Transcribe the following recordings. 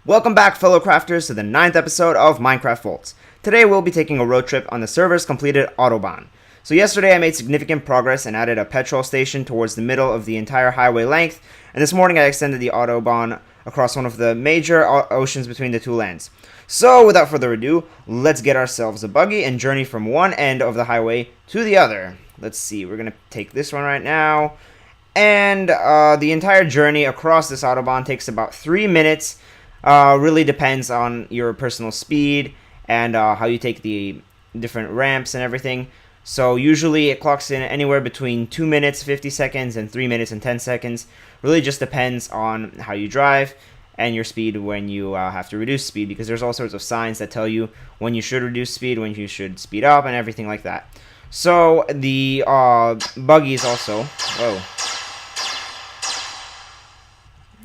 Welcome back, fellow crafters, to the 9th episode of Minecraft Voltz. Today we'll be taking a road trip on the server's completed Autobahn. So yesterday I made significant progress and added a petrol station towards the middle of the entire highway length, and this morning I extended the Autobahn across one of the major oceans between the two lands. So without further ado, let's get ourselves a buggy and journey from one end of the highway to the other. Let's see, we're going to take this one right now, and the entire journey across this Autobahn takes about 3 minutes. Really depends on your personal speed and how you take the different ramps and everything. So usually it clocks in anywhere between 2 minutes 50 seconds and 3 minutes and 10 seconds. Really just depends on how you drive and your speed when you have to reduce speed, because there's all sorts of signs that tell you when you should reduce speed, when you should speed up, and everything like that. So the buggies also. Whoa.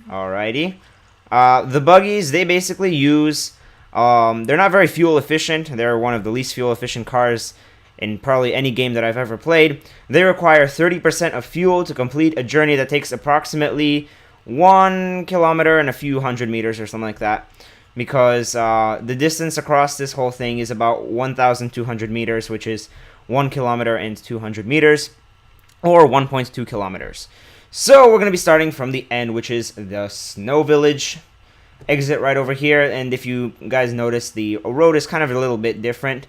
Alrighty. The buggies, they basically use, they're not very fuel efficient. They're one of the least fuel efficient cars in probably any game that I've ever played. They require 30% of fuel to complete a journey that takes approximately 1 kilometer and a few hundred meters or something like that. Because the distance across this whole thing is about 1,200 meters, which is 1 kilometer and 200 meters, or 1.2 kilometers. So we're going to be starting from the end, which is the Snow Village exit right over here. And if you guys notice, the road is kind of a little bit different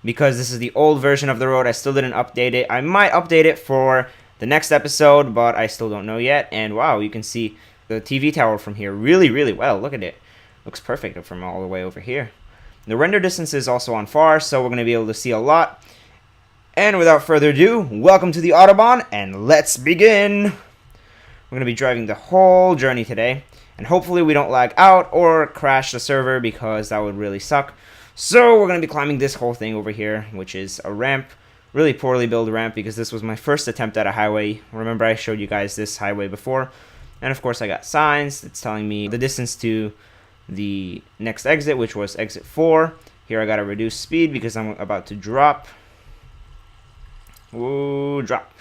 because this is the old version of the road. I still didn't update it. I might update it for the next episode, but I still don't know yet. And wow, you can see the TV tower from here really, really well. Look at it. Looks perfect from all the way over here. The render distance is also on far, so we're going to be able to see a lot. And without further ado, welcome to the Autobahn, and let's begin! We're going to be driving the whole journey today, and hopefully we don't lag out or crash the server, because that would really suck. So we're going to be climbing this whole thing over here, which is a ramp, really poorly built ramp, because this was my first attempt at a highway. Remember, I showed you guys this highway before, and of course I got signs. It's telling me the distance to the next exit, which was exit 4. Here I got to reduce speed because I'm about to drop. Ooh, drop.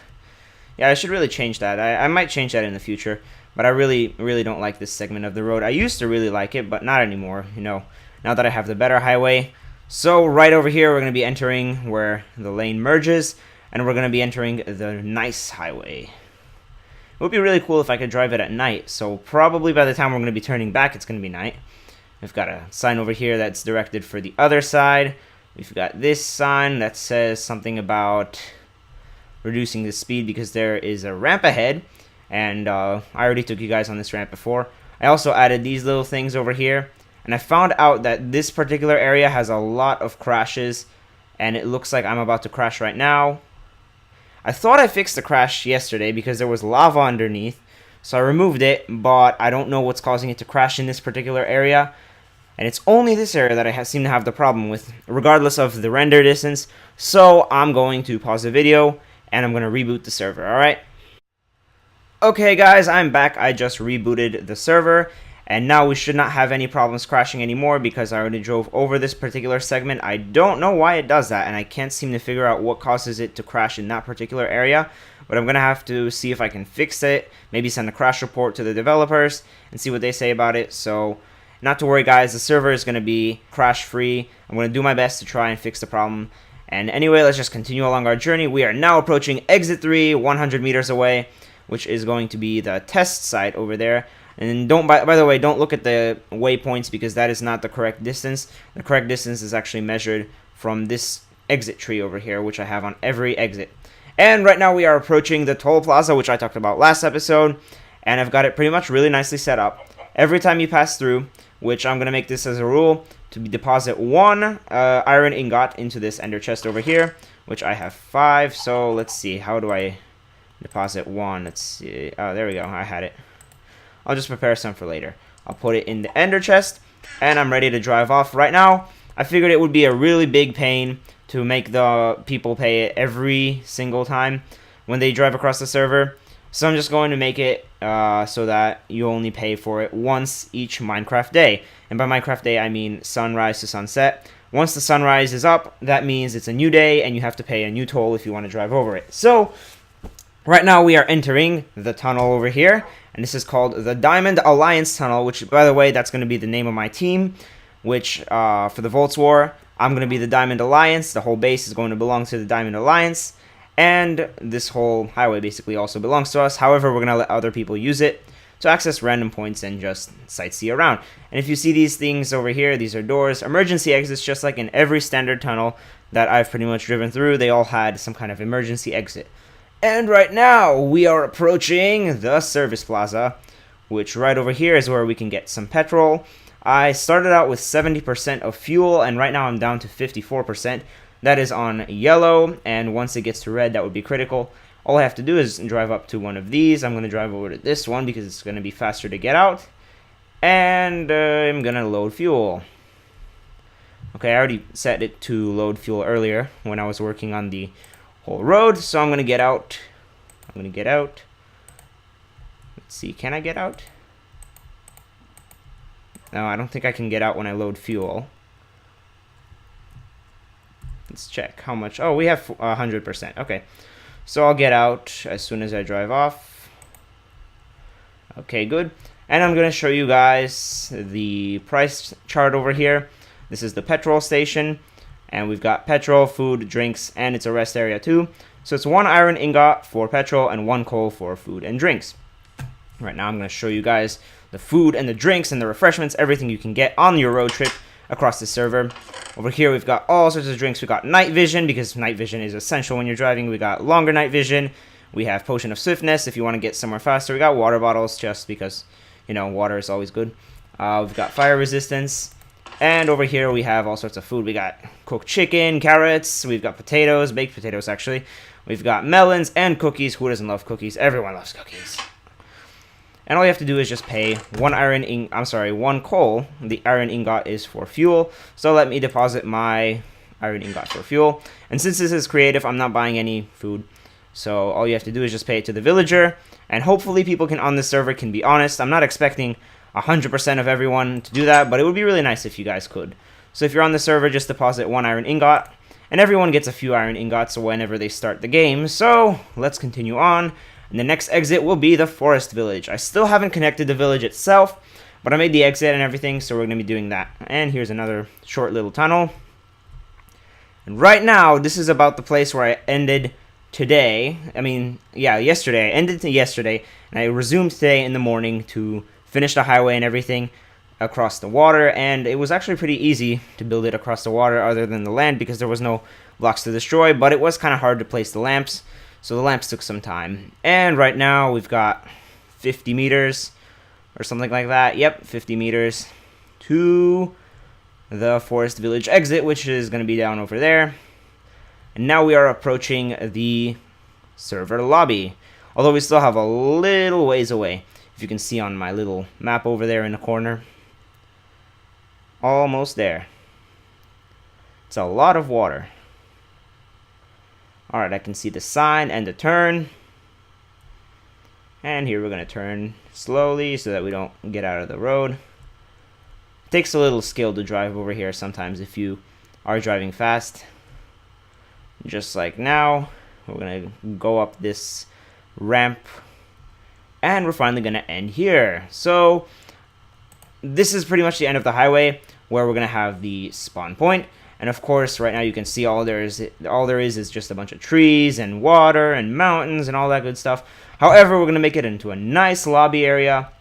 Yeah, I should really change that. I might change that in the future, but I really don't like this segment of the road. I used to really like it, but not anymore, you know, now that I have the better highway. So right over here, we're going to be entering where the lane merges, and we're going to be entering the nice highway. It would be really cool if I could drive it at night, so probably by the time we're going to be turning back, it's going to be night. We've got a sign over here that's directed for the other side. We've got this sign that says something about reducing the speed because there is a ramp ahead, and I already took you guys on this ramp before. I also added these little things over here, and I found out that this particular area has a lot of crashes, and it looks like I'm about to crash right now. I thought I fixed the crash yesterday because there was lava underneath, so I removed it, but I don't know what's causing it to crash in this particular area, and it's only this area that I seem to have the problem with, regardless of the render distance. So I'm going to pause the video and I'm going to reboot the server, alright? Okay guys, I'm back. I just rebooted the server, and now we should not have any problems crashing anymore because I already drove over this particular segment. I don't know why it does that, and I can't seem to figure out what causes it to crash in that particular area, but I'm going to have to see if I can fix it, maybe send a crash report to the developers and see what they say about it. So not to worry guys, the server is going to be crash free. I'm going to do my best to try and fix the problem. And anyway, let's just continue along our journey. We are now approaching exit 3, 100 meters away, which is going to be the test site over there. And don't, by the way, don't look at the waypoints because that is not the correct distance. The correct distance is actually measured from this exit tree over here, which I have on every exit. And right now we are approaching the toll plaza, which I talked about last episode, and I've got it pretty much really nicely set up. Every time you pass through, which I'm going to make this as a rule, to deposit 1 iron ingot into this ender chest over here, which I have 5. So let's see, how do I deposit 1? Let's see. Oh, there we go. I had it. I'll just prepare some for later. I'll put it in the ender chest, and I'm ready to drive off right now. I figured it would be a really big pain to make the people pay it every single time when they drive across the server. So I'm just going to make it so that you only pay for it once each Minecraft day. And by Minecraft day, I mean sunrise to sunset. Once the sunrise is up, that means it's a new day and you have to pay a new toll if you want to drive over it. So right now we are entering the tunnel over here, and this is called the Diamond Alliance Tunnel, which, by the way, that's going to be the name of my team, which for the Voltz War, I'm going to be the Diamond Alliance. The whole base is going to belong to the Diamond Alliance, and this whole highway basically also belongs to us. However, we're going to let other people use it to access random points and just sightsee around. And if you see these things over here, these are doors, emergency exits, just like in every standard tunnel that I've pretty much driven through. They all had some kind of emergency exit. And right now, we are approaching the service plaza, which right over here is where we can get some petrol. I started out with 70% of fuel, and right now I'm down to 54%. That is on yellow, and once it gets to red, that would be critical. All I have to do is drive up to one of these. I'm going to drive over to this one because it's going to be faster to get out. And I'm going to load fuel. Okay, I already set it to load fuel earlier when I was working on the whole road. So I'm going to get out. Let's see, can I get out? No, I don't think I can get out when I load fuel. Let's check how much. Oh, we have 100%. Okay. So I'll get out as soon as I drive off. Okay, good. And I'm going to show you guys the price chart over here. This is the petrol station. And we've got petrol, food, drinks, and it's a rest area too. So it's 1 iron ingot for petrol and 1 coal for food and drinks. Right now I'm going to show you guys the food and the drinks and the refreshments, everything you can get on your road trip across the server. Over here we've got all sorts of drinks. We've got night vision, because night vision is essential when you're driving. We got longer night vision. We have potion of swiftness if you want to get somewhere faster. We got water bottles just because, you know, water is always good. We've got fire resistance. And over here we have all sorts of food. We got cooked chicken, carrots. We've got potatoes, baked potatoes actually. We've got melons and cookies. Who doesn't love cookies? Everyone loves cookies. And all you have to do is just pay 1 coal. The iron ingot is for fuel. So let me deposit my iron ingot for fuel. And since this is creative, I'm not buying any food. So all you have to do is just pay it to the villager. And hopefully people on this server can be honest. I'm not expecting 100% of everyone to do that, but it would be really nice if you guys could. So if you're on the server, just deposit 1 iron ingot. And everyone gets a few iron ingots whenever they start the game. So let's continue on. And the next exit will be the forest village. I still haven't connected the village itself, but I made the exit and everything, so we're going to be doing that. And here's another short little tunnel. And right now, this is about the place where I ended today. Yesterday. I ended yesterday, and I resumed today in the morning to finish the highway and everything across the water. And it was actually pretty easy to build it across the water other than the land because there was no blocks to destroy, but it was kind of hard to place the lamps. So the lamps took some time. And right now we've got 50 meters or something like that. Yep, 50 meters to the forest village exit, which is going to be down over there. And now we are approaching the server lobby. Although we still have a little ways away. If you can see on my little map over there in the corner. Almost there. It's a lot of water. Alright, I can see the sign and the turn. And here we're going to turn slowly so that we don't get out of the road. It takes a little skill to drive over here sometimes if you are driving fast. Just like now, we're going to go up this ramp. And we're finally going to end here. So, this is pretty much the end of the highway where we're going to have the spawn point. And of course, right now you can see all there is just a bunch of trees and water and mountains and all that good stuff. However, we're going to make it into a nice lobby area.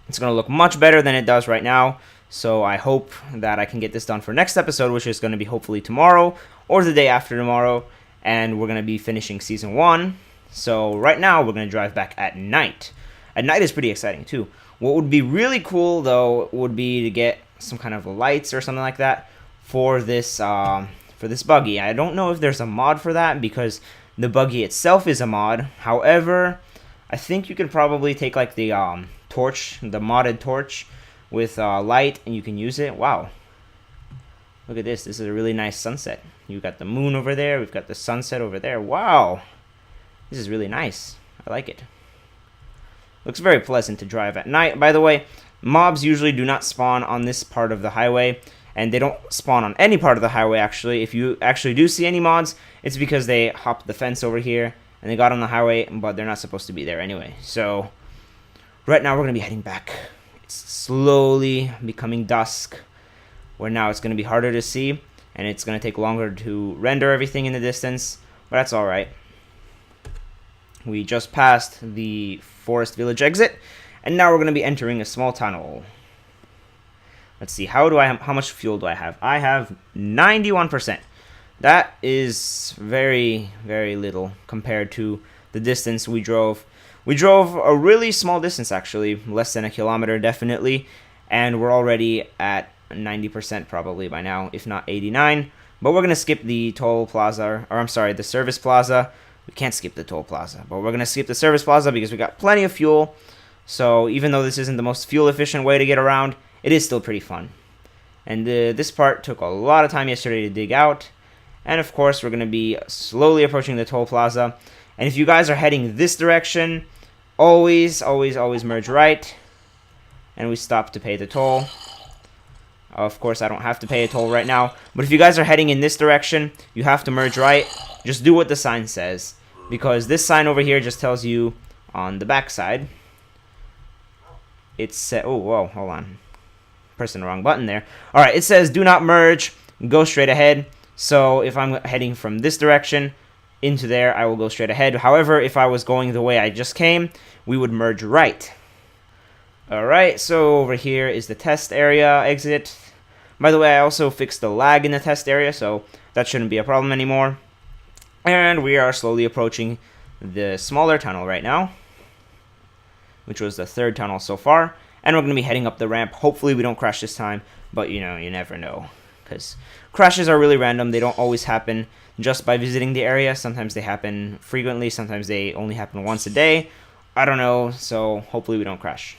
It's going to look much better than it does right now. So I hope that I can get this done for next episode, which is going to be hopefully tomorrow or the day after tomorrow. And we're going to be finishing Season 1. So right now, we're going to drive back at night. At night is pretty exciting too. What would be really cool, though, would be to get some kind of lights or something like that for this buggy. I don't know if there's a mod for that because the buggy itself is a mod. However, I think you can probably take like the torch, the modded torch with light, and you can use it. Wow. Look at this. This is a really nice sunset. You've got the moon over there. We've got the sunset over there. Wow. This is really nice. I like it. Looks very pleasant to drive at night. By the way, mobs usually do not spawn on this part of the highway. and they don't spawn on any part of the highway. Actually, if you actually do see any mods, it's because they hopped the fence over here and they got on the highway, but they're not supposed to be there anyway. So right now we're going to be heading back. It's slowly becoming dusk, where now it's going to be harder to see, and it's going to take longer to render everything in the distance, but that's alright. We just passed the forest village exit, and now we're going to be entering a small tunnel. Let's see, how much fuel do I have? I have 91%. That is very, very little compared to the distance we drove. We drove a really small distance, actually, less than a kilometer, definitely, and we're already at 90% probably by now, if not 89. But we're going to skip the toll plaza, or I'm sorry, the service plaza. We can't skip the toll plaza, but we're going to skip the service plaza because we got plenty of fuel. So even though this isn't the most fuel efficient way to get around, it is still pretty fun. And this part took a lot of time yesterday to dig out. And of course, we're going to be slowly approaching the toll plaza. And if you guys are heading this direction, always merge right. And we stop to pay the toll. Of course, I don't have to pay a toll right now. But if you guys are heading in this direction, you have to merge right. Just do what the sign says. Because this sign over here just tells you on the back side. It says, oh, whoa, hold on. Pressing the wrong button there. Alright, it says do not merge. Go straight ahead. So if I'm heading from this direction into there, I will go straight ahead. However, if I was going the way I just came, we would merge right. Alright, so over here is the test area exit. By the way, I also fixed the lag in the test area, so that shouldn't be a problem anymore. And we are slowly approaching the smaller tunnel right now, which was the third tunnel so far. And we're going to be heading up the ramp. Hopefully we don't crash this time, but you know, you never know. Because crashes are really random. They don't always happen just by visiting the area. Sometimes they happen frequently. Sometimes they only happen once a day. I don't know, so hopefully we don't crash.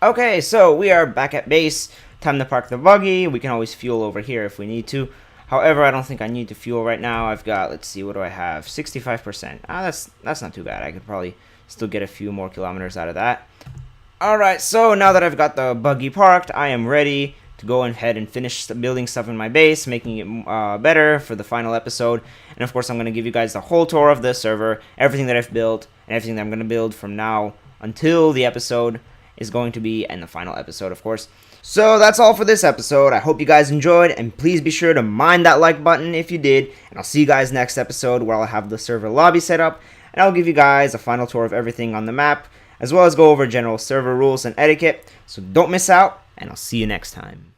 Okay, so we are back at base. Time to park the buggy. We can always fuel over here if we need to. However, I don't think I need to fuel right now. I've got, let's see, what do I have? 65%. That's not too bad. I could probably still get a few more kilometers out of that. Alright, so now that I've got the buggy parked, I am ready to go ahead and finish building stuff in my base, making it better for the final episode. And of course, I'm going to give you guys the whole tour of the server, everything that I've built, and everything that I'm going to build from now until the episode is going to be in the final episode, of course. So that's all for this episode. I hope you guys enjoyed, and please be sure to mind that like button if you did. And I'll see you guys next episode, where I'll have the server lobby set up, and I'll give you guys a final tour of everything on the map, as well as go over general server rules and etiquette. So don't miss out, and I'll see you next time.